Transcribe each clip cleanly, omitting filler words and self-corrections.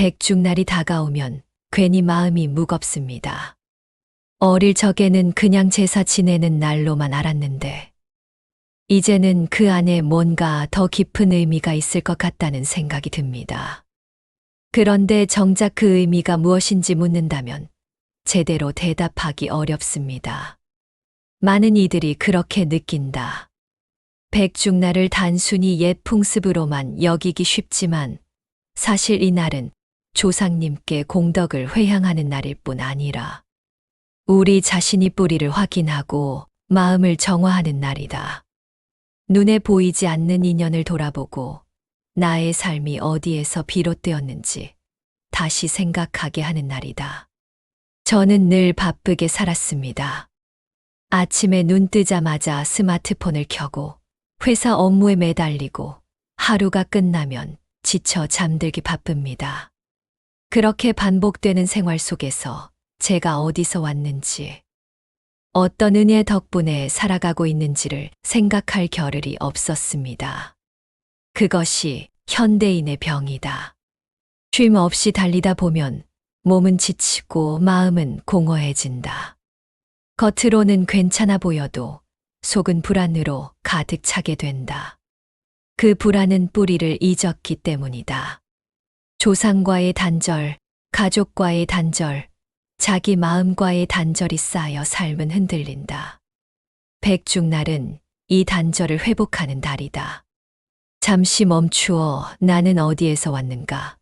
백중날이 다가오면 괜히 마음이 무겁습니다. 어릴 적에는 그냥 제사 지내는 날로만 알았는데, 이제는 그 안에 뭔가 더 깊은 의미가 있을 것 같다는 생각이 듭니다. 그런데 정작 그 의미가 무엇인지 묻는다면 제대로 대답하기 어렵습니다. 많은 이들이 그렇게 느낀다. 백중날을 단순히 옛 풍습으로만 여기기 쉽지만 사실 이날은 조상님께 공덕을 회향하는 날일 뿐 아니라 우리 자신이 뿌리를 확인하고 마음을 정화하는 날이다. 눈에 보이지 않는 인연을 돌아보고 나의 삶이 어디에서 비롯되었는지 다시 생각하게 하는 날이다. 저는 늘 바쁘게 살았습니다. 아침에 눈 뜨자마자 스마트폰을 켜고 회사 업무에 매달리고 하루가 끝나면 지쳐 잠들기 바쁩니다. 그렇게 반복되는 생활 속에서 제가 어디서 왔는지, 어떤 은혜 덕분에 살아가고 있는지를 생각할 겨를이 없었습니다. 그것이 현대인의 병이다. 쉼 없이 달리다 보면 몸은 지치고 마음은 공허해진다. 겉으로는 괜찮아 보여도 속은 불안으로 가득 차게 된다. 그 불안은 뿌리를 잊었기 때문이다. 조상과의 단절, 가족과의 단절, 자기 마음과의 단절이 쌓여 삶은 흔들린다. 백중날은 이 단절을 회복하는 달이다. 잠시 멈추어 나는 어디에서 왔는가,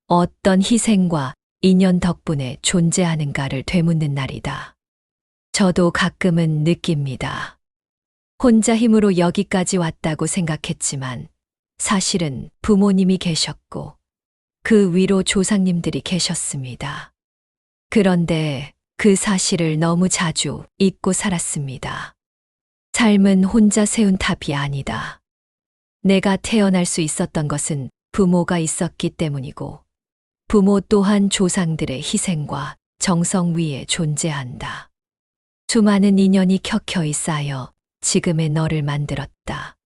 어떤 희생과 인연 덕분에 존재하는가를 되묻는 날이다. 저도 가끔은 느낍니다. 혼자 힘으로 여기까지 왔다고 생각했지만 사실은 부모님이 계셨고 그 위로 조상님들이 계셨습니다. 그런데 그 사실을 너무 자주 잊고 살았습니다. 삶은 혼자 세운 탑이 아니다. 내가 태어날 수 있었던 것은 부모가 있었기 때문이고 부모 또한 조상들의 희생과 정성 위에 존재한다. 수많은 인연이 켜켜이 쌓여 지금의 너를 만들었다.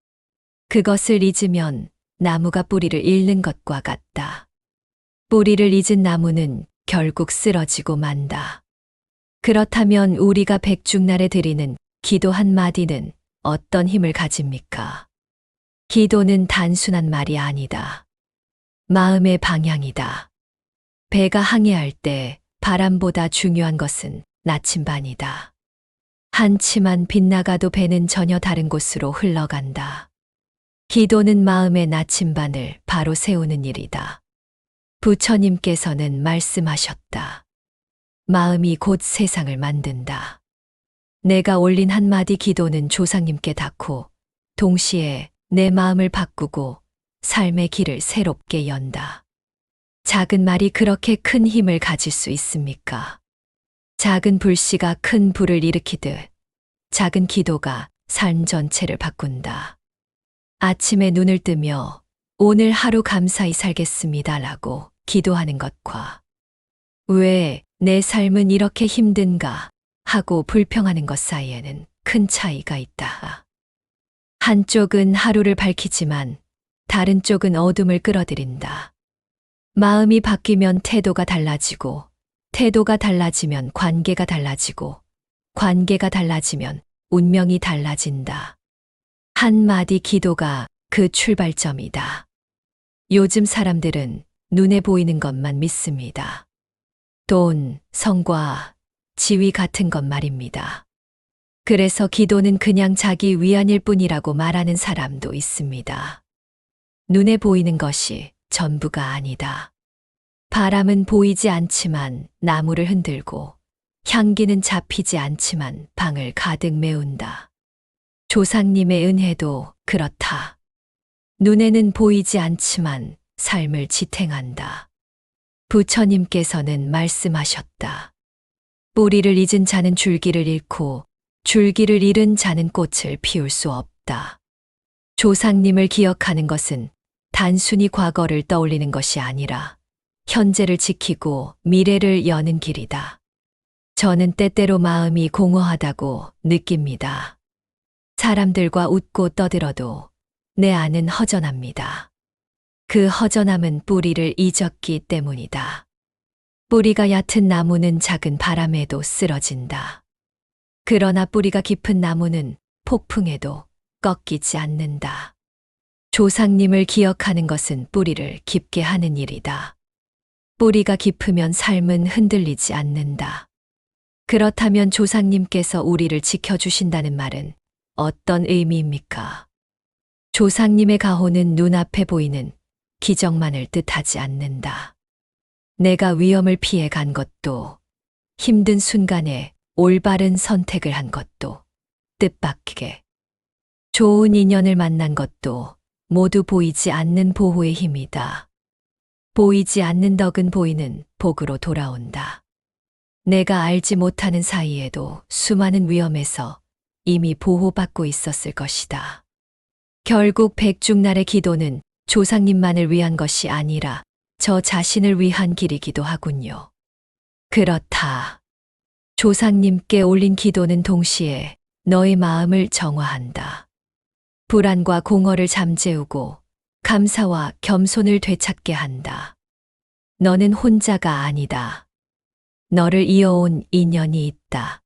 그것을 잊으면 나무가 뿌리를 잃는 것과 같다. 뿌리를 잊은 나무는 결국 쓰러지고 만다. 그렇다면 우리가 백중날에 드리는 기도 한마디는 어떤 힘을 가집니까? 기도는 단순한 말이 아니다. 마음의 방향이다. 배가 항해할 때 바람보다 중요한 것은 나침반이다. 한 치만 빗나가도 배는 전혀 다른 곳으로 흘러간다. 기도는 마음의 나침반을 바로 세우는 일이다. 부처님께서는 말씀하셨다. 마음이 곧 세상을 만든다. 내가 올린 한마디 기도는 조상님께 닿고 동시에 내 마음을 바꾸고 삶의 길을 새롭게 연다. 작은 말이 그렇게 큰 힘을 가질 수 있습니까? 작은 불씨가 큰 불을 일으키듯 작은 기도가 삶 전체를 바꾼다. 아침에 눈을 뜨며 오늘 하루 감사히 살겠습니다라고 기도하는 것과 왜 내 삶은 이렇게 힘든가 하고 불평하는 것 사이에는 큰 차이가 있다. 한쪽은 하루를 밝히지만 다른 쪽은 어둠을 끌어들인다. 마음이 바뀌면 태도가 달라지고 태도가 달라지면 관계가 달라지고 관계가 달라지면 운명이 달라진다. 한마디 기도가 그 출발점이다. 요즘 사람들은 눈에 보이는 것만 믿습니다. 돈, 성과, 지위 같은 것 말입니다. 그래서 기도는 그냥 자기 위안일 뿐이라고 말하는 사람도 있습니다. 눈에 보이는 것이 전부가 아니다. 바람은 보이지 않지만 나무를 흔들고 향기는 잡히지 않지만 방을 가득 메운다. 조상님의 은혜도 그렇다. 눈에는 보이지 않지만 삶을 지탱한다. 부처님께서는 말씀하셨다. 뿌리를 잊은 자는 줄기를 잃고 줄기를 잃은 자는 꽃을 피울 수 없다. 조상님을 기억하는 것은 단순히 과거를 떠올리는 것이 아니라 현재를 지키고 미래를 여는 길이다. 저는 때때로 마음이 공허하다고 느낍니다. 사람들과 웃고 떠들어도 내 안은 허전합니다. 그 허전함은 뿌리를 잊었기 때문이다. 뿌리가 얕은 나무는 작은 바람에도 쓰러진다. 그러나 뿌리가 깊은 나무는 폭풍에도 꺾이지 않는다. 조상님을 기억하는 것은 뿌리를 깊게 하는 일이다. 뿌리가 깊으면 삶은 흔들리지 않는다. 그렇다면 조상님께서 우리를 지켜주신다는 말은 어떤 의미입니까? 조상님의 가호는 눈앞에 보이는 기적만을 뜻하지 않는다. 내가 위험을 피해 간 것도, 힘든 순간에 올바른 선택을 한 것도, 뜻밖의 좋은 인연을 만난 것도 모두 보이지 않는 보호의 힘이다. 보이지 않는 덕은 보이는 복으로 돌아온다. 내가 알지 못하는 사이에도 수많은 위험에서 이미 보호받고 있었을 것이다. 결국 백중날의 기도는 조상님만을 위한 것이 아니라 저 자신을 위한 길이기도 하군요. 그렇다. 조상님께 올린 기도는 동시에 너의 마음을 정화한다. 불안과 공허를 잠재우고 감사와 겸손을 되찾게 한다. 너는 혼자가 아니다. 너를 이어온 인연이 있다.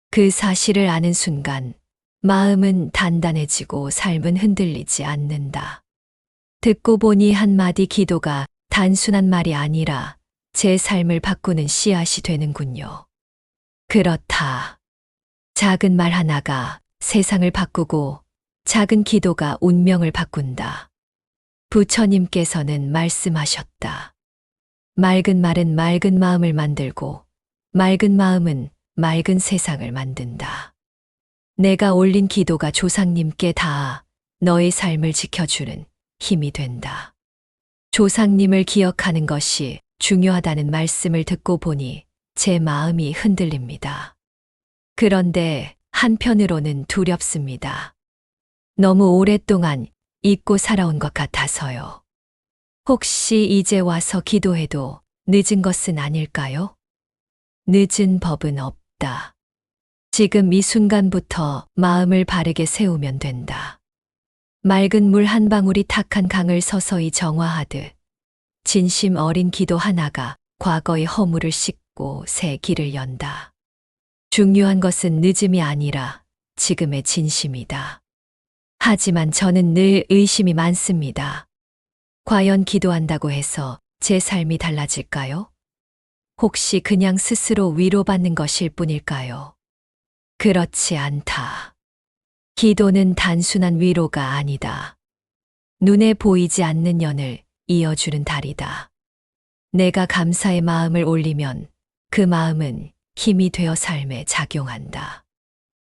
그 사실을 아는 순간 마음은 단단해지고 삶은 흔들리지 않는다. 듣고 보니 한마디 기도가 단순한 말이 아니라 제 삶을 바꾸는 씨앗이 되는군요. 그렇다. 작은 말 하나가 세상을 바꾸고 작은 기도가 운명을 바꾼다. 부처님께서는 말씀하셨다. 맑은 말은 맑은 마음을 만들고 맑은 마음은 맑은 세상을 만든다. 내가 올린 기도가 조상님께 닿아 너의 삶을 지켜주는 힘이 된다. 조상님을 기억하는 것이 중요하다는 말씀을 듣고 보니 제 마음이 흔들립니다. 그런데 한편으로는 두렵습니다. 너무 오랫동안 잊고 살아온 것 같아서요. 혹시 이제 와서 기도해도 늦은 것은 아닐까요? 늦은 법은 없다. 지금 이 순간부터 마음을 바르게 세우면 된다. 맑은 물 한 방울이 탁한 강을 서서히 정화하듯 진심 어린 기도 하나가 과거의 허물을 씻고 새 길을 연다. 중요한 것은 늦음이 아니라 지금의 진심이다. 하지만 저는 늘 의심이 많습니다. 과연 기도한다고 해서 제 삶이 달라질까요? 혹시 그냥 스스로 위로받는 것일 뿐일까요? 그렇지 않다. 기도는 단순한 위로가 아니다. 눈에 보이지 않는 연을 이어주는 달이다. 내가 감사의 마음을 올리면 그 마음은 힘이 되어 삶에 작용한다.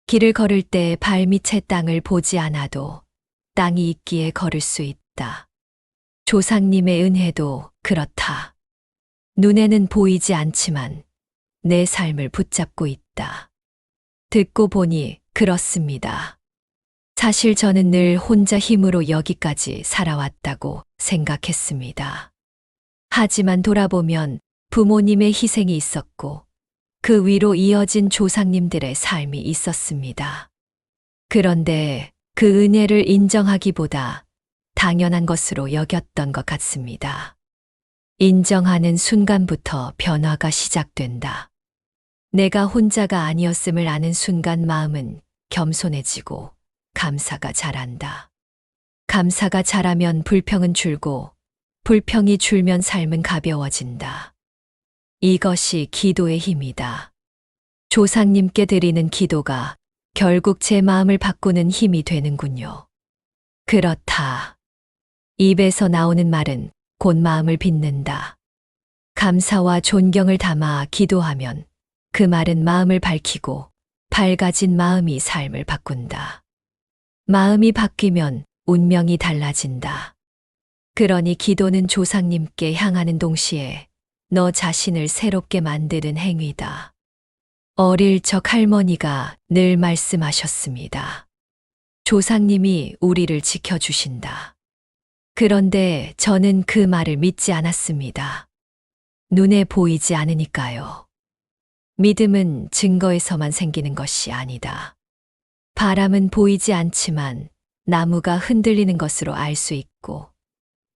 길을 걸을 때 발밑의 땅을 보지 않아도 땅이 있기에 걸을 수 있다. 조상님의 은혜도 그렇다. 눈에는 보이지 않지만 내 삶을 붙잡고 있다. 듣고 보니 그렇습니다. 사실 저는 늘 혼자 힘으로 여기까지 살아왔다고 생각했습니다. 하지만 돌아보면 부모님의 희생이 있었고 그 위로 이어진 조상님들의 삶이 있었습니다. 그런데 그 은혜를 인정하기보다 당연한 것으로 여겼던 것 같습니다. 인정하는 순간부터 변화가 시작된다. 내가 혼자가 아니었음을 아는 순간 마음은 겸손해지고 감사가 자란다. 감사가 자라면 불평은 줄고 불평이 줄면 삶은 가벼워진다. 이것이 기도의 힘이다. 조상님께 드리는 기도가 결국 제 마음을 바꾸는 힘이 되는군요. 그렇다. 입에서 나오는 말은 곧 마음을 빚는다. 감사와 존경을 담아 기도하면 그 말은 마음을 밝히고 밝아진 마음이 삶을 바꾼다. 마음이 바뀌면 운명이 달라진다. 그러니 기도는 조상님께 향하는 동시에 너 자신을 새롭게 만드는 행위다. 어릴 적 할머니가 늘 말씀하셨습니다. 조상님이 우리를 지켜주신다. 그런데 저는 그 말을 믿지 않았습니다. 눈에 보이지 않으니까요. 믿음은 증거에서만 생기는 것이 아니다. 바람은 보이지 않지만 나무가 흔들리는 것으로 알 수 있고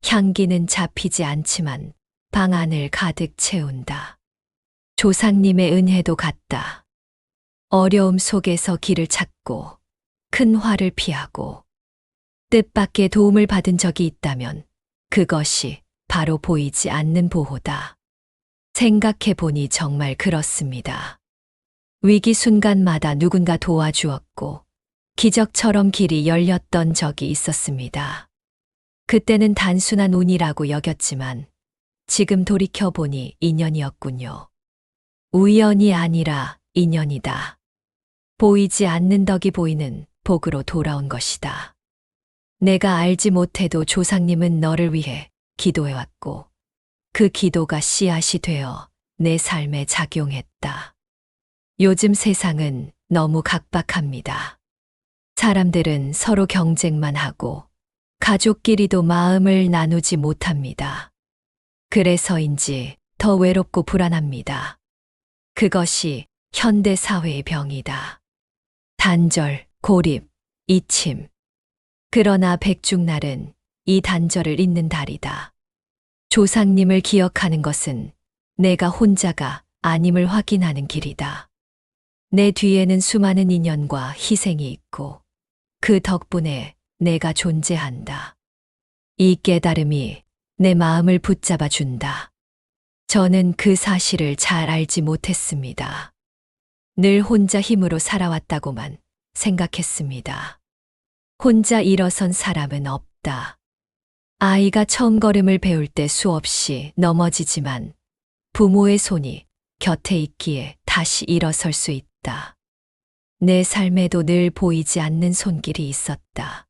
향기는 잡히지 않지만 방 안을 가득 채운다. 조상님의 은혜도 같다. 어려움 속에서 길을 찾고 큰 화를 피하고 뜻밖의 도움을 받은 적이 있다면 그것이 바로 보이지 않는 보호다. 생각해 보니 정말 그렇습니다. 위기 순간마다 누군가 도와주었고 기적처럼 길이 열렸던 적이 있었습니다. 그때는 단순한 운이라고 여겼지만 지금 돌이켜보니 인연이었군요. 우연이 아니라 인연이다. 보이지 않는 덕이 보이는 복으로 돌아온 것이다. 내가 알지 못해도 조상님은 너를 위해 기도해왔고 그 기도가 씨앗이 되어 내 삶에 작용했다. 요즘 세상은 너무 각박합니다. 사람들은 서로 경쟁만 하고 가족끼리도 마음을 나누지 못합니다. 그래서인지 더 외롭고 불안합니다. 그것이 현대 사회의 병이다. 단절, 고립, 이침. 그러나 백중날은 이 단절을 잇는 달이다. 조상님을 기억하는 것은 내가 혼자가 아님을 확인하는 길이다. 내 뒤에는 수많은 인연과 희생이 있고 그 덕분에 내가 존재한다. 이 깨달음이 내 마음을 붙잡아 준다. 저는 그 사실을 잘 알지 못했습니다. 늘 혼자 힘으로 살아왔다고만 생각했습니다. 혼자 일어선 사람은 없다. 아이가 처음 걸음을 배울 때 수없이 넘어지지만 부모의 손이 곁에 있기에 다시 일어설 수 있다. 내 삶에도 늘 보이지 않는 손길이 있었다.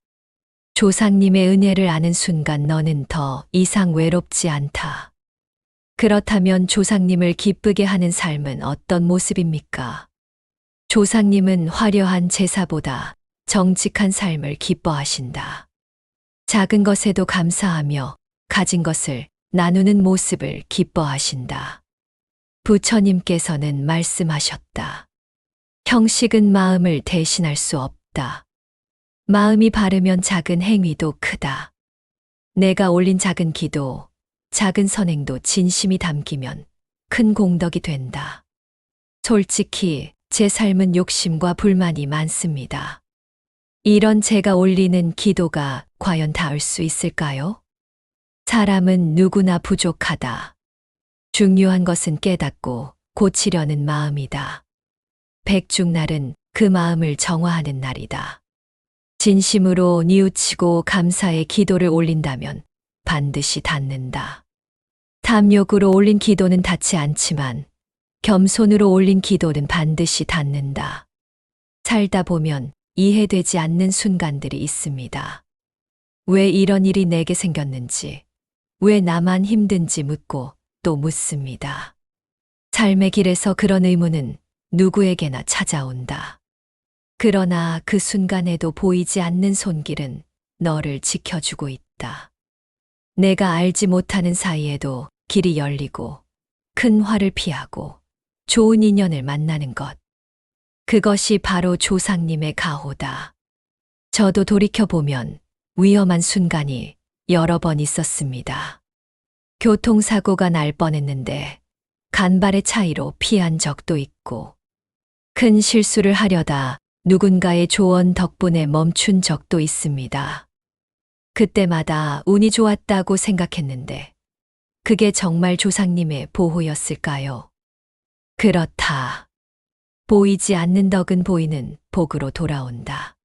조상님의 은혜를 아는 순간 너는 더 이상 외롭지 않다. 그렇다면 조상님을 기쁘게 하는 삶은 어떤 모습입니까? 조상님은 화려한 제사보다 정직한 삶을 기뻐하신다. 작은 것에도 감사하며 가진 것을 나누는 모습을 기뻐하신다. 부처님께서는 말씀하셨다. 형식은 마음을 대신할 수 없다. 마음이 바르면 작은 행위도 크다. 내가 올린 작은 기도, 작은 선행도 진심이 담기면 큰 공덕이 된다. 솔직히 제 삶은 욕심과 불만이 많습니다. 이런 제가 올리는 기도가 과연 닿을 수 있을까요? 사람은 누구나 부족하다. 중요한 것은 깨닫고 고치려는 마음이다. 백중날은 그 마음을 정화하는 날이다. 진심으로 뉘우치고 감사의 기도를 올린다면 반드시 닿는다. 탐욕으로 올린 기도는 닿지 않지만 겸손으로 올린 기도는 반드시 닿는다. 살다 보면 이해되지 않는 순간들이 있습니다. 왜 이런 일이 내게 생겼는지, 왜 나만 힘든지 묻고 또 묻습니다. 삶의 길에서 그런 의문은 누구에게나 찾아온다. 그러나 그 순간에도 보이지 않는 손길은 너를 지켜주고 있다. 내가 알지 못하는 사이에도 길이 열리고 큰 화를 피하고 좋은 인연을 만나는 것. 그것이 바로 조상님의 가호다. 저도 돌이켜보면 위험한 순간이 여러 번 있었습니다. 교통사고가 날 뻔했는데 간발의 차이로 피한 적도 있고 큰 실수를 하려다 누군가의 조언 덕분에 멈춘 적도 있습니다. 그때마다 운이 좋았다고 생각했는데 그게 정말 조상님의 보호였을까요? 그렇다. 보이지 않는 덕은 보이는 복으로 돌아온다.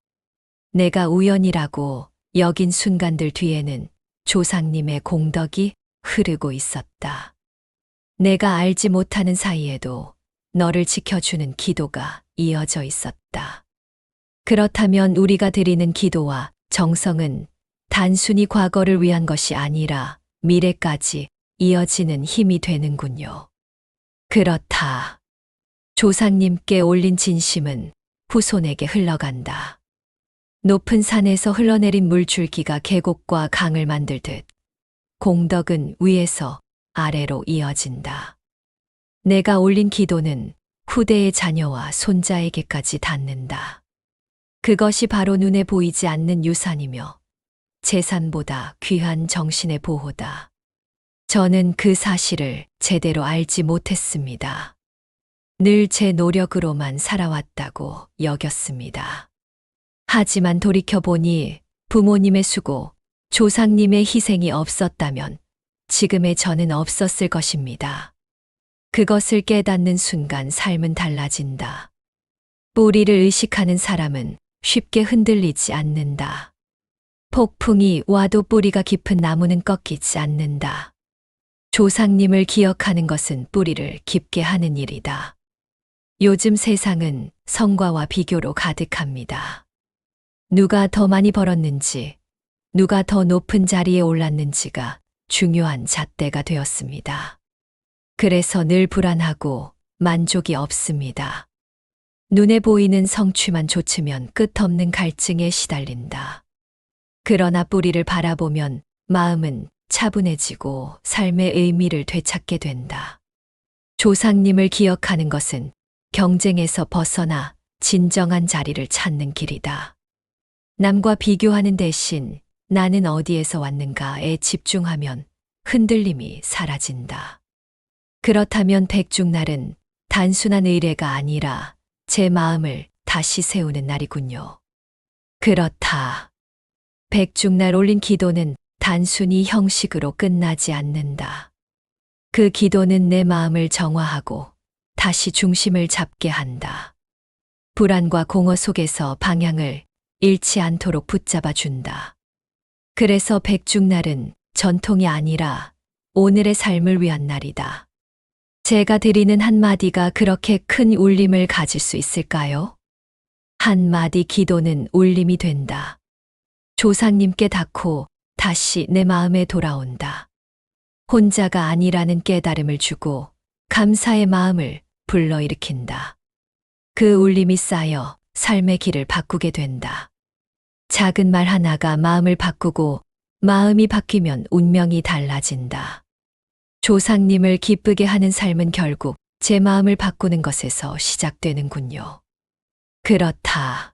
내가 우연이라고 여긴 순간들 뒤에는 조상님의 공덕이 흐르고 있었다. 내가 알지 못하는 사이에도 너를 지켜주는 기도가 이어져 있었다. 그렇다면 우리가 드리는 기도와 정성은 단순히 과거를 위한 것이 아니라 미래까지 이어지는 힘이 되는군요. 그렇다. 조상님께 올린 진심은 후손에게 흘러간다. 높은 산에서 흘러내린 물줄기가 계곡과 강을 만들듯 공덕은 위에서 아래로 이어진다. 내가 올린 기도는 후대의 자녀와 손자에게까지 닿는다. 그것이 바로 눈에 보이지 않는 유산이며 재산보다 귀한 정신의 보호다. 저는 그 사실을 제대로 알지 못했습니다. 늘 제 노력으로만 살아왔다고 여겼습니다. 하지만 돌이켜보니 부모님의 수고, 조상님의 희생이 없었다면 지금의 저는 없었을 것입니다. 그것을 깨닫는 순간 삶은 달라진다. 뿌리를 의식하는 사람은 쉽게 흔들리지 않는다. 폭풍이 와도 뿌리가 깊은 나무는 꺾이지 않는다. 조상님을 기억하는 것은 뿌리를 깊게 하는 일이다. 요즘 세상은 성과와 비교로 가득합니다. 누가 더 많이 벌었는지, 누가 더 높은 자리에 올랐는지가 중요한 잣대가 되었습니다. 그래서 늘 불안하고 만족이 없습니다. 눈에 보이는 성취만 좇으면 끝없는 갈증에 시달린다. 그러나 뿌리를 바라보면 마음은 차분해지고 삶의 의미를 되찾게 된다. 조상님을 기억하는 것은 경쟁에서 벗어나 진정한 자리를 찾는 길이다. 남과 비교하는 대신 나는 어디에서 왔는가에 집중하면 흔들림이 사라진다. 그렇다면 백중날은 단순한 의례가 아니라 제 마음을 다시 세우는 날이군요. 그렇다. 백중날 올린 기도는 단순히 형식으로 끝나지 않는다. 그 기도는 내 마음을 정화하고 다시 중심을 잡게 한다. 불안과 공허 속에서 방향을 잃지 않도록 붙잡아 준다. 그래서 백중날은 전통이 아니라 오늘의 삶을 위한 날이다. 제가 드리는 한마디가 그렇게 큰 울림을 가질 수 있을까요? 한마디 기도는 울림이 된다. 조상님께 닿고 다시 내 마음에 돌아온다. 혼자가 아니라는 깨달음을 주고 감사의 마음을 불러일으킨다. 그 울림이 쌓여 삶의 길을 바꾸게 된다. 작은 말 하나가 마음을 바꾸고 마음이 바뀌면 운명이 달라진다. 조상님을 기쁘게 하는 삶은 결국 제 마음을 바꾸는 것에서 시작되는군요. 그렇다.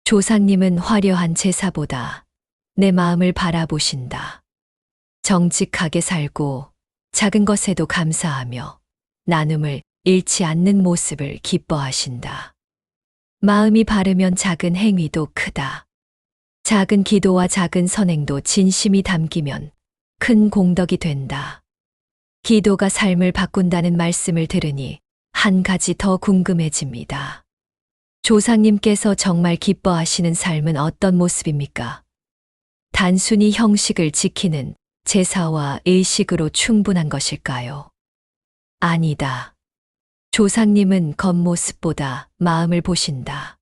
조상님은 화려한 제사보다 내 마음을 바라보신다. 정직하게 살고 작은 것에도 감사하며 나눔을 잃지 않는 모습을 기뻐하신다. 마음이 바르면 작은 행위도 크다. 작은 기도와 작은 선행도 진심이 담기면 큰 공덕이 된다. 기도가 삶을 바꾼다는 말씀을 들으니 한 가지 더 궁금해집니다. 조상님께서 정말 기뻐하시는 삶은 어떤 모습입니까? 단순히 형식을 지키는 제사와 의식으로 충분한 것일까요? 아니다. 조상님은 겉모습보다 마음을 보신다.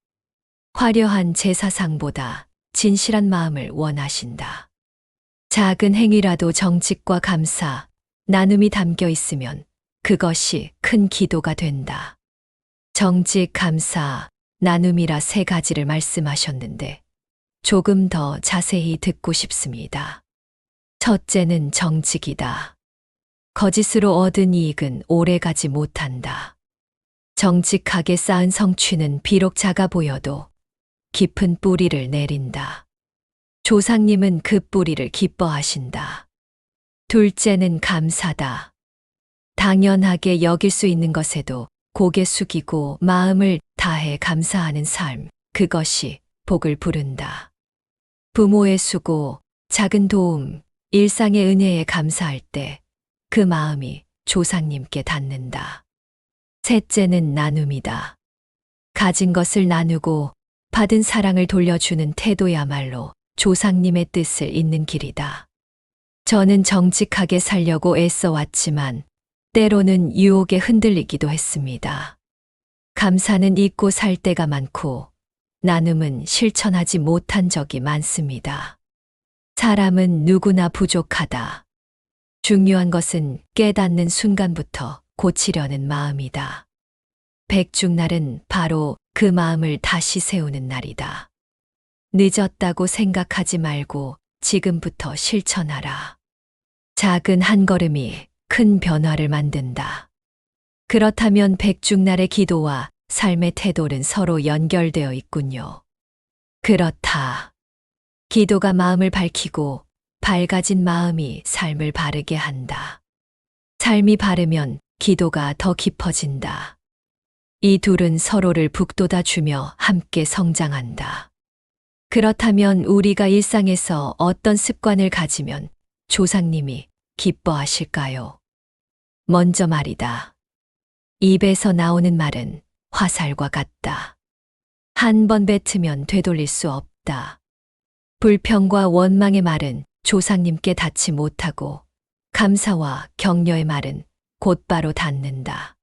화려한 제사상보다 진실한 마음을 원하신다. 작은 행위라도 정직과 감사, 나눔이 담겨 있으면 그것이 큰 기도가 된다. 정직, 감사, 나눔이라 세 가지를 말씀하셨는데 조금 더 자세히 듣고 싶습니다. 첫째는 정직이다. 거짓으로 얻은 이익은 오래가지 못한다. 정직하게 쌓은 성취는 비록 작아 보여도 깊은 뿌리를 내린다. 조상님은 그 뿌리를 기뻐하신다. 둘째는 감사다. 당연하게 여길 수 있는 것에도 고개 숙이고 마음을 다해 감사하는 삶, 그것이 복을 부른다. 부모의 수고, 작은 도움, 일상의 은혜에 감사할 때 그 마음이 조상님께 닿는다. 셋째는 나눔이다. 가진 것을 나누고 받은 사랑을 돌려주는 태도야말로 조상님의 뜻을 잇는 길이다. 저는 정직하게 살려고 애써왔지만 때로는 유혹에 흔들리기도 했습니다. 감사는 잊고 살 때가 많고 나눔은 실천하지 못한 적이 많습니다. 사람은 누구나 부족하다. 중요한 것은 깨닫는 순간부터 고치려는 마음이다. 백중날은 바로 그 마음을 다시 세우는 날이다. 늦었다고 생각하지 말고 지금부터 실천하라. 작은 한 걸음이 큰 변화를 만든다. 그렇다면 백중날의 기도와 삶의 태도는 서로 연결되어 있군요. 그렇다. 기도가 마음을 밝히고 밝아진 마음이 삶을 바르게 한다. 삶이 바르면 기도가 더 깊어진다. 이 둘은 서로를 북돋아 주며 함께 성장한다. 그렇다면 우리가 일상에서 어떤 습관을 가지면 조상님이 기뻐하실까요? 먼저 말이다. 입에서 나오는 말은 화살과 같다. 한 번 뱉으면 되돌릴 수 없다. 불평과 원망의 말은 조상님께 닿지 못하고 감사와 격려의 말은 곧바로 닿는다.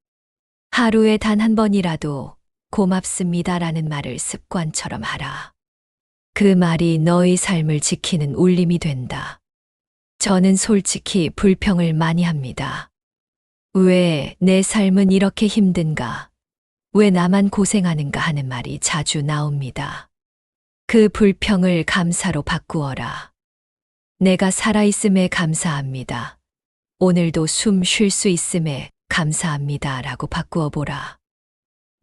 하루에 단 한 번이라도 고맙습니다라는 말을 습관처럼 하라. 그 말이 너의 삶을 지키는 울림이 된다. 저는 솔직히 불평을 많이 합니다. 왜 내 삶은 이렇게 힘든가? 왜 나만 고생하는가 하는 말이 자주 나옵니다. 그 불평을 감사로 바꾸어라. 내가 살아있음에 감사합니다. 오늘도 숨 쉴 수 있음에 감사합니다. 라고 바꾸어 보라.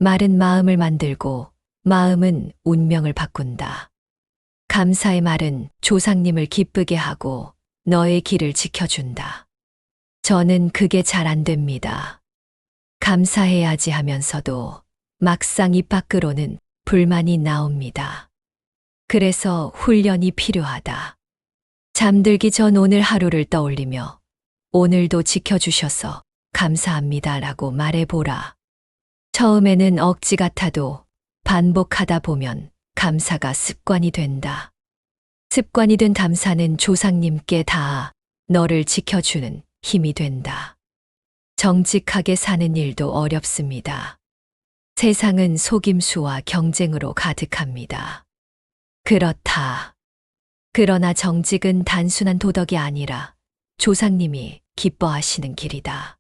말은 마음을 만들고 마음은 운명을 바꾼다. 감사의 말은 조상님을 기쁘게 하고 너의 길을 지켜준다. 저는 그게 잘 안 됩니다. 감사해야지 하면서도 막상 입 밖으로는 불만이 나옵니다. 그래서 훈련이 필요하다. 잠들기 전 오늘 하루를 떠올리며 오늘도 지켜주셔서 감사합니다라고 말해보라. 처음에는 억지 같아도 반복하다 보면 감사가 습관이 된다. 습관이 된 감사는 조상님께 닿아 너를 지켜주는 힘이 된다. 정직하게 사는 일도 어렵습니다. 세상은 속임수와 경쟁으로 가득합니다. 그렇다. 그러나 정직은 단순한 도덕이 아니라 조상님이 기뻐하시는 길이다.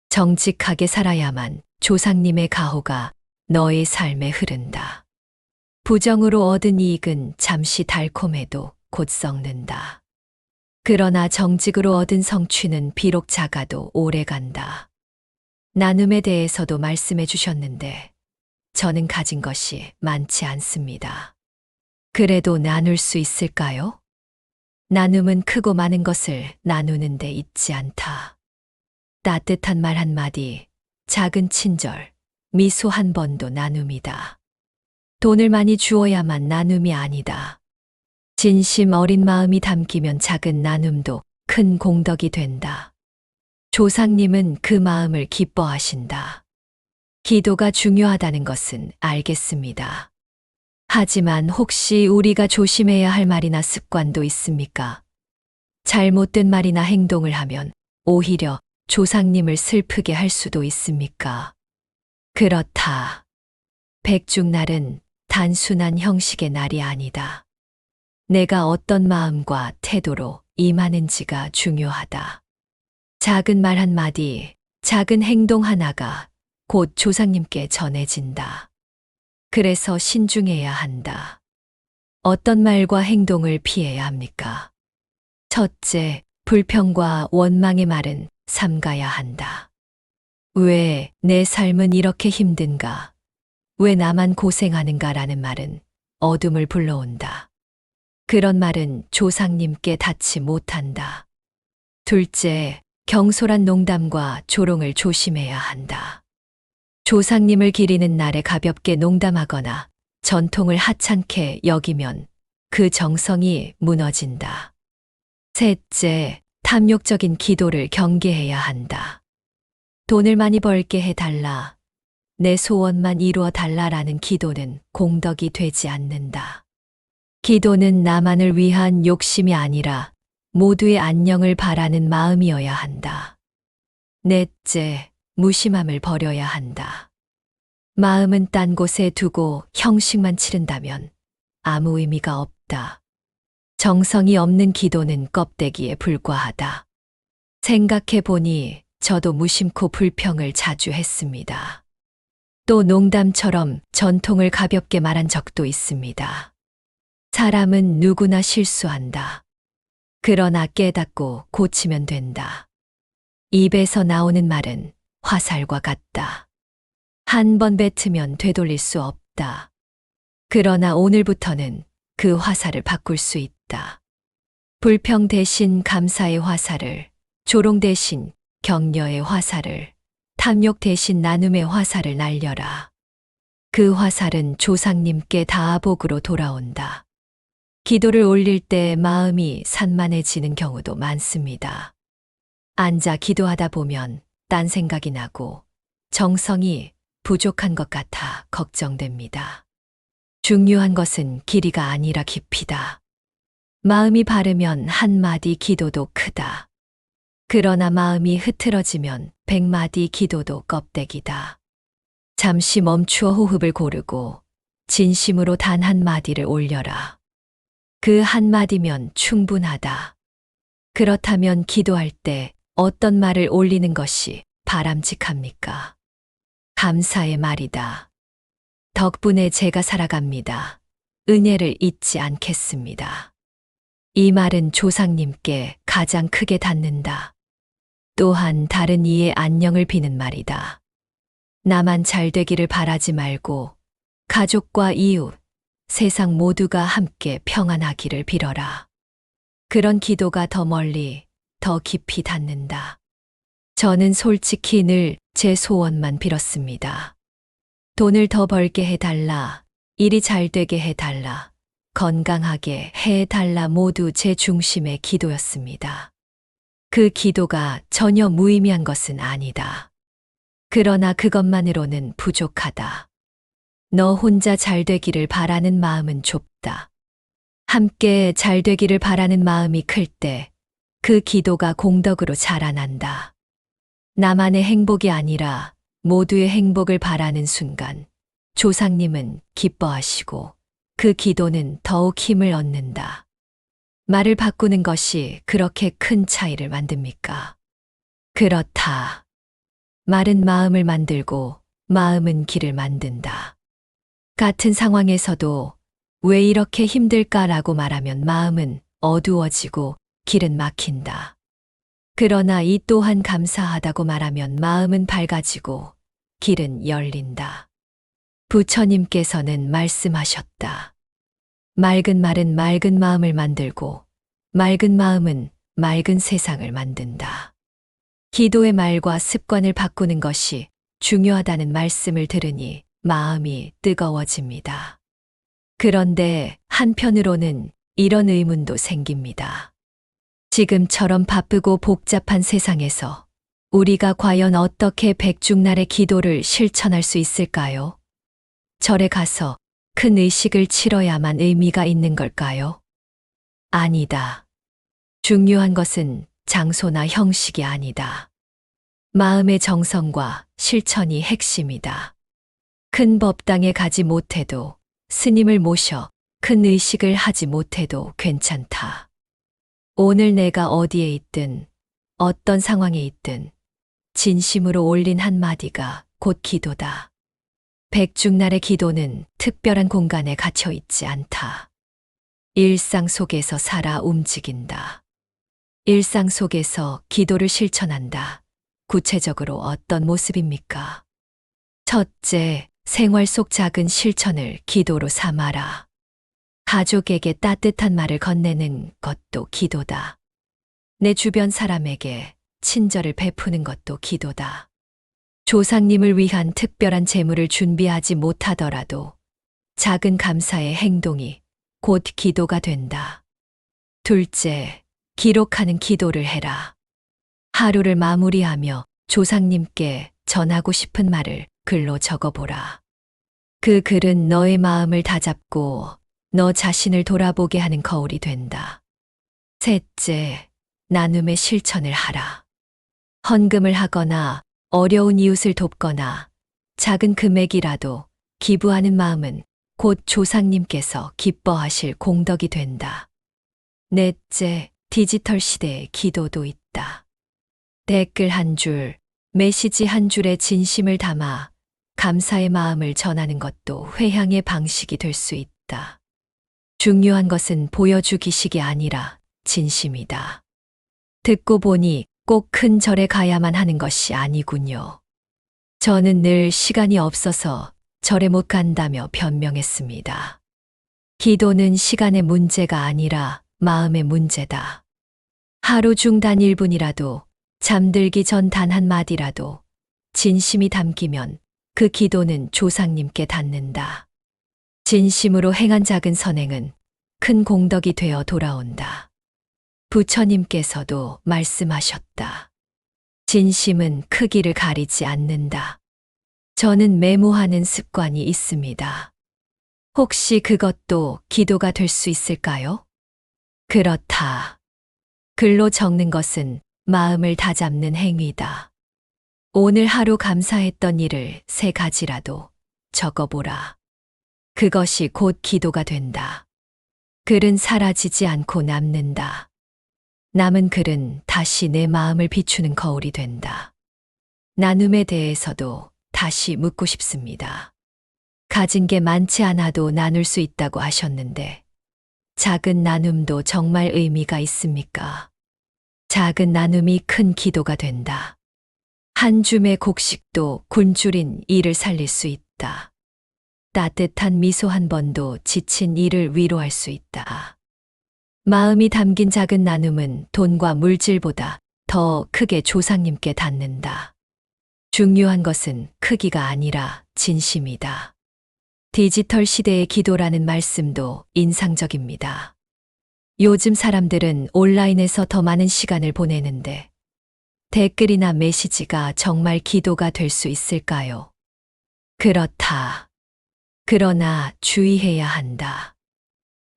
정직하게 살아야만 조상님의 가호가 너의 삶에 흐른다. 부정으로 얻은 이익은 잠시 달콤해도 곧 썩는다. 그러나 정직으로 얻은 성취는 비록 작아도 오래 간다. 나눔에 대해서도 말씀해 주셨는데 저는 가진 것이 많지 않습니다. 그래도 나눌 수 있을까요? 나눔은 크고 많은 것을 나누는 데 있지 않다. 따뜻한 말 한마디, 작은 친절, 미소 한 번도 나눔이다. 돈을 많이 주어야만 나눔이 아니다. 진심 어린 마음이 담기면 작은 나눔도 큰 공덕이 된다. 조상님은 그 마음을 기뻐하신다. 기도가 중요하다는 것은 알겠습니다. 하지만 혹시 우리가 조심해야 할 말이나 습관도 있습니까? 잘못된 말이나 행동을 하면 오히려 조상님을 슬프게 할 수도 있습니까? 그렇다. 백중날은 단순한 형식의 날이 아니다. 내가 어떤 마음과 태도로 임하는지가 중요하다. 작은 말 한마디, 작은 행동 하나가 곧 조상님께 전해진다. 그래서 신중해야 한다. 어떤 말과 행동을 피해야 합니까? 첫째, 불평과 원망의 말은 삼가야 한다. 왜 내 삶은 이렇게 힘든가? 왜 나만 고생하는가라는 말은 어둠을 불러온다. 그런 말은 조상님께 닿지 못한다. 둘째, 경솔한 농담과 조롱을 조심해야 한다. 조상님을 기리는 날에 가볍게 농담하거나 전통을 하찮게 여기면 그 정성이 무너진다. 셋째, 탐욕적인 기도를 경계해야 한다. 돈을 많이 벌게 해달라. 내 소원만 이루어 달라라는 기도는 공덕이 되지 않는다. 기도는 나만을 위한 욕심이 아니라 모두의 안녕을 바라는 마음이어야 한다. 넷째, 무심함을 버려야 한다. 마음은 딴 곳에 두고 형식만 치른다면 아무 의미가 없다. 정성이 없는 기도는 껍데기에 불과하다. 생각해 보니 저도 무심코 불평을 자주 했습니다. 또 농담처럼 전통을 가볍게 말한 적도 있습니다. 사람은 누구나 실수한다. 그러나 깨닫고 고치면 된다. 입에서 나오는 말은 화살과 같다. 한 번 뱉으면 되돌릴 수 없다. 그러나 오늘부터는 그 화살을 바꿀 수 있다. 불평 대신 감사의 화살을, 조롱 대신 격려의 화살을, 탐욕 대신 나눔의 화살을 날려라. 그 화살은 조상님께 다복으로 돌아온다. 기도를 올릴 때 마음이 산만해지는 경우도 많습니다. 앉아 기도하다 보면 딴 생각이 나고 정성이 부족한 것 같아 걱정됩니다. 중요한 것은 길이가 아니라 깊이다. 마음이 바르면 한마디 기도도 크다. 그러나 마음이 흐트러지면 100마디 기도도 껍데기다. 잠시 멈추어 호흡을 고르고 진심으로 단 한마디를 올려라. 그 한마디면 충분하다. 그렇다면 기도할 때 어떤 말을 올리는 것이 바람직합니까? 감사의 말이다. 덕분에 제가 살아갑니다. 은혜를 잊지 않겠습니다. 이 말은 조상님께 가장 크게 닿는다. 또한 다른 이의 안녕을 비는 말이다. 나만 잘 되기를 바라지 말고 가족과 이웃, 세상 모두가 함께 평안하기를 빌어라. 그런 기도가 더 멀리, 더 깊이 닿는다. 저는 솔직히 늘 제 소원만 빌었습니다. 돈을 더 벌게 해달라, 일이 잘 되게 해달라, 건강하게 해달라 모두 제 중심의 기도였습니다. 그 기도가 전혀 무의미한 것은 아니다. 그러나 그것만으로는 부족하다. 너 혼자 잘 되기를 바라는 마음은 좁다. 함께 잘 되기를 바라는 마음이 클 때 그 기도가 공덕으로 자라난다. 나만의 행복이 아니라 모두의 행복을 바라는 순간 조상님은 기뻐하시고 그 기도는 더욱 힘을 얻는다. 말을 바꾸는 것이 그렇게 큰 차이를 만듭니까? 그렇다. 말은 마음을 만들고 마음은 길을 만든다. 같은 상황에서도 왜 이렇게 힘들까라고 말하면 마음은 어두워지고 길은 막힌다. 그러나 이 또한 감사하다고 말하면 마음은 밝아지고 길은 열린다. 부처님께서는 말씀하셨다. 맑은 말은 맑은 마음을 만들고 맑은 마음은 맑은 세상을 만든다. 기도의 말과 습관을 바꾸는 것이 중요하다는 말씀을 들으니 마음이 뜨거워집니다. 그런데 한편으로는 이런 의문도 생깁니다. 지금처럼 바쁘고 복잡한 세상에서 우리가 과연 어떻게 백중날의 기도를 실천할 수 있을까요? 절에 가서 큰 의식을 치러야만 의미가 있는 걸까요? 아니다. 중요한 것은 장소나 형식이 아니다. 마음의 정성과 실천이 핵심이다. 큰 법당에 가지 못해도 스님을 모셔 큰 의식을 하지 못해도 괜찮다. 오늘 내가 어디에 있든 어떤 상황에 있든 진심으로 올린 한마디가 곧 기도다. 백중날의 기도는 특별한 공간에 갇혀 있지 않다. 일상 속에서 살아 움직인다. 일상 속에서 기도를 실천한다. 구체적으로 어떤 모습입니까? 첫째, 생활 속 작은 실천을 기도로 삼아라. 가족에게 따뜻한 말을 건네는 것도 기도다. 내 주변 사람에게 친절을 베푸는 것도 기도다. 조상님을 위한 특별한 제물을 준비하지 못하더라도 작은 감사의 행동이 곧 기도가 된다. 둘째, 기록하는 기도를 해라. 하루를 마무리하며 조상님께 전하고 싶은 말을 글로 적어보라. 그 글은 너의 마음을 다잡고 너 자신을 돌아보게 하는 거울이 된다. 셋째, 나눔의 실천을 하라. 헌금을 하거나 어려운 이웃을 돕거나 작은 금액이라도 기부하는 마음은 곧 조상님께서 기뻐하실 공덕이 된다. 넷째, 디지털 시대의 기도도 있다. 댓글 한 줄, 메시지 한 줄에 진심을 담아 감사의 마음을 전하는 것도 회향의 방식이 될 수 있다. 중요한 것은 보여주기식이 아니라 진심이다. 듣고 보니 꼭 큰 절에 가야만 하는 것이 아니군요. 저는 늘 시간이 없어서 절에 못 간다며 변명했습니다. 기도는 시간의 문제가 아니라 마음의 문제다. 하루 중 단 1분이라도, 잠들기 전 단 한마디라도 진심이 담기면 그 기도는 조상님께 닿는다. 진심으로 행한 작은 선행은 큰 공덕이 되어 돌아온다. 부처님께서도 말씀하셨다. 진심은 크기를 가리지 않는다. 저는 메모하는 습관이 있습니다. 혹시 그것도 기도가 될 수 있을까요? 그렇다. 글로 적는 것은 마음을 다잡는 행위다. 오늘 하루 감사했던 일을 3가지라도 적어보라. 그것이 곧 기도가 된다. 글은 사라지지 않고 남는다. 남은 글은 다시 내 마음을 비추는 거울이 된다. 나눔에 대해서도 다시 묻고 싶습니다. 가진 게 많지 않아도 나눌 수 있다고 하셨는데, 작은 나눔도 정말 의미가 있습니까? 작은 나눔이 큰 기도가 된다. 한 줌의 곡식도 굶주린 이를 살릴 수 있다. 따뜻한 미소 한 번도 지친 이를 위로할 수 있다. 마음이 담긴 작은 나눔은 돈과 물질보다 더 크게 조상님께 닿는다. 중요한 것은 크기가 아니라 진심이다. 디지털 시대의 기도라는 말씀도 인상적입니다. 요즘 사람들은 온라인에서 더 많은 시간을 보내는데 댓글이나 메시지가 정말 기도가 될 수 있을까요? 그렇다. 그러나 주의해야 한다.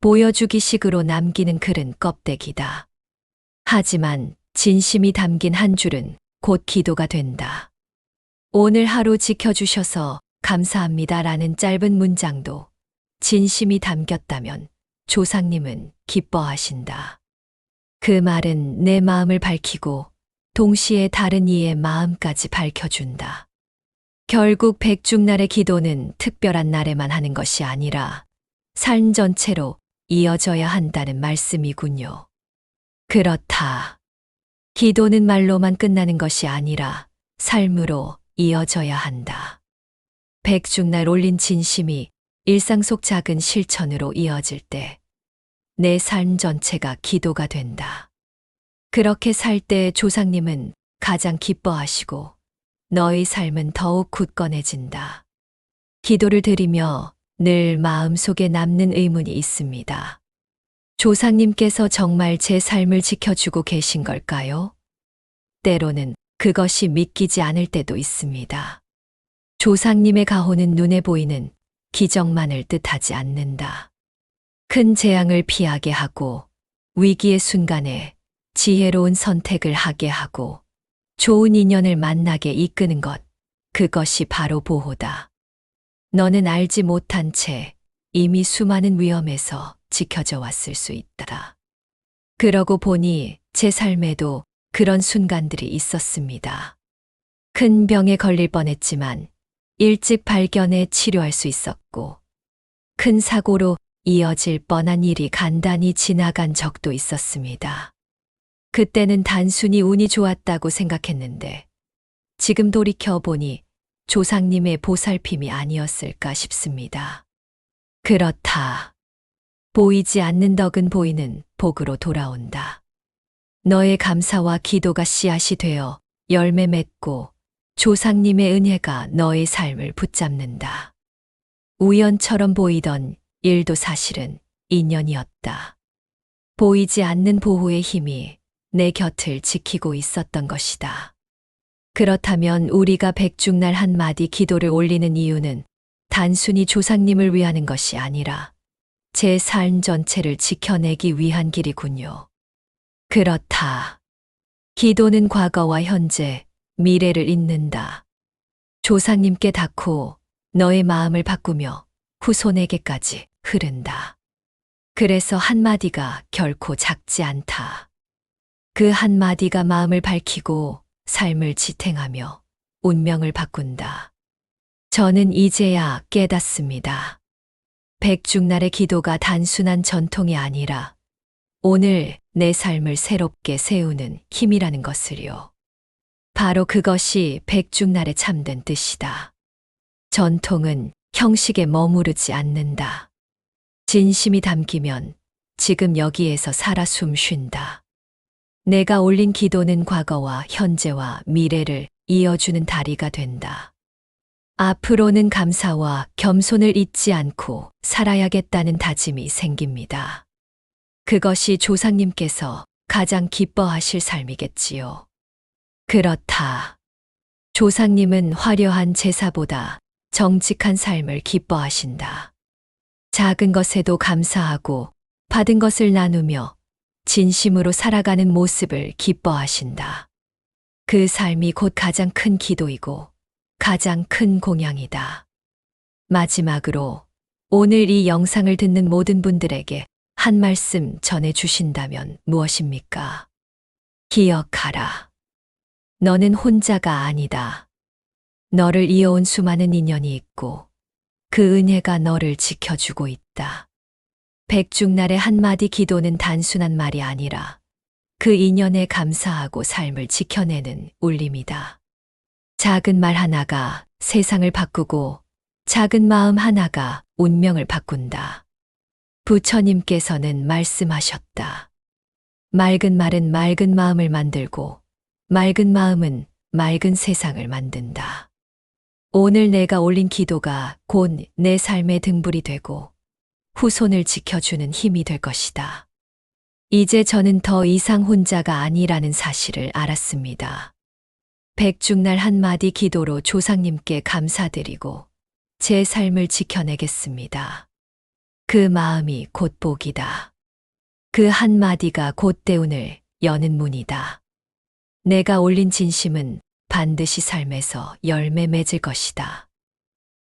보여주기식으로 남기는 글은 껍데기다. 하지만 진심이 담긴 한 줄은 곧 기도가 된다. 오늘 하루 지켜주셔서 감사합니다라는 짧은 문장도 진심이 담겼다면 조상님은 기뻐하신다. 그 말은 내 마음을 밝히고 동시에 다른 이의 마음까지 밝혀준다. 결국 백중날의 기도는 특별한 날에만 하는 것이 아니라 삶 전체로 이어져야 한다는 말씀이군요. 그렇다. 기도는 말로만 끝나는 것이 아니라 삶으로 이어져야 한다. 백중날 올린 진심이 일상 속 작은 실천으로 이어질 때 내 삶 전체가 기도가 된다. 그렇게 살 때 조상님은 가장 기뻐하시고 너의 삶은 더욱 굳건해진다. 기도를 드리며 늘 마음속에 남는 의문이 있습니다. 조상님께서 정말 제 삶을 지켜주고 계신 걸까요? 때로는 그것이 믿기지 않을 때도 있습니다. 조상님의 가호는 눈에 보이는 기적만을 뜻하지 않는다. 큰 재앙을 피하게 하고 위기의 순간에 지혜로운 선택을 하게 하고 좋은 인연을 만나게 이끄는 것, 그것이 바로 보호다. 너는 알지 못한 채 이미 수많은 위험에서 지켜져 왔을 수 있다. 그러고 보니 제 삶에도 그런 순간들이 있었습니다. 큰 병에 걸릴 뻔했지만 일찍 발견해 치료할 수 있었고, 큰 사고로 이어질 뻔한 일이 간단히 지나간 적도 있었습니다. 그때는 단순히 운이 좋았다고 생각했는데 지금 돌이켜보니 조상님의 보살핌이 아니었을까 싶습니다. 그렇다. 보이지 않는 덕은 보이는 복으로 돌아온다. 너의 감사와 기도가 씨앗이 되어 열매 맺고 조상님의 은혜가 너의 삶을 붙잡는다. 우연처럼 보이던 일도 사실은 인연이었다. 보이지 않는 보호의 힘이 내 곁을 지키고 있었던 것이다. 그렇다면 우리가 백중날 한마디 기도를 올리는 이유는 단순히 조상님을 위하는 것이 아니라 제 삶 전체를 지켜내기 위한 길이군요. 그렇다. 기도는 과거와 현재, 미래를 잇는다. 조상님께 닿고 너의 마음을 바꾸며 후손에게까지 흐른다. 그래서 한마디가 결코 작지 않다. 그 한마디가 마음을 밝히고 삶을 지탱하며 운명을 바꾼다. 저는 이제야 깨닫습니다. 백중날의 기도가 단순한 전통이 아니라 오늘 내 삶을 새롭게 세우는 힘이라는 것을요. 바로 그것이 백중날의 참된 뜻이다. 전통은 형식에 머무르지 않는다. 진심이 담기면 지금 여기에서 살아 숨 쉰다. 내가 올린 기도는 과거와 현재와 미래를 이어주는 다리가 된다. 앞으로는 감사와 겸손을 잊지 않고 살아야겠다는 다짐이 생깁니다. 그것이 조상님께서 가장 기뻐하실 삶이겠지요. 그렇다. 조상님은 화려한 제사보다 정직한 삶을 기뻐하신다. 작은 것에도 감사하고 받은 것을 나누며 진심으로 살아가는 모습을 기뻐하신다. 그 삶이 곧 가장 큰 기도이고 가장 큰 공양이다. 마지막으로 오늘 이 영상을 듣는 모든 분들에게 한 말씀 전해 주신다면 무엇입니까? 기억하라. 너는 혼자가 아니다. 너를 이어온 수많은 인연이 있고 그 은혜가 너를 지켜주고 있다. 백중날의 한마디 기도는 단순한 말이 아니라 그 인연에 감사하고 삶을 지켜내는 울림이다. 작은 말 하나가 세상을 바꾸고 작은 마음 하나가 운명을 바꾼다. 부처님께서는 말씀하셨다. 맑은 말은 맑은 마음을 만들고 맑은 마음은 맑은 세상을 만든다. 오늘 내가 올린 기도가 곧 내 삶의 등불이 되고 후손을 지켜주는 힘이 될 것이다. 이제 저는 더 이상 혼자가 아니라는 사실을 알았습니다. 백중날 한마디 기도로 조상님께 감사드리고 제 삶을 지켜내겠습니다. 그 마음이 곧 복이다. 그 한마디가 곧 대운을 여는 문이다. 내가 올린 진심은 반드시 삶에서 열매 맺을 것이다.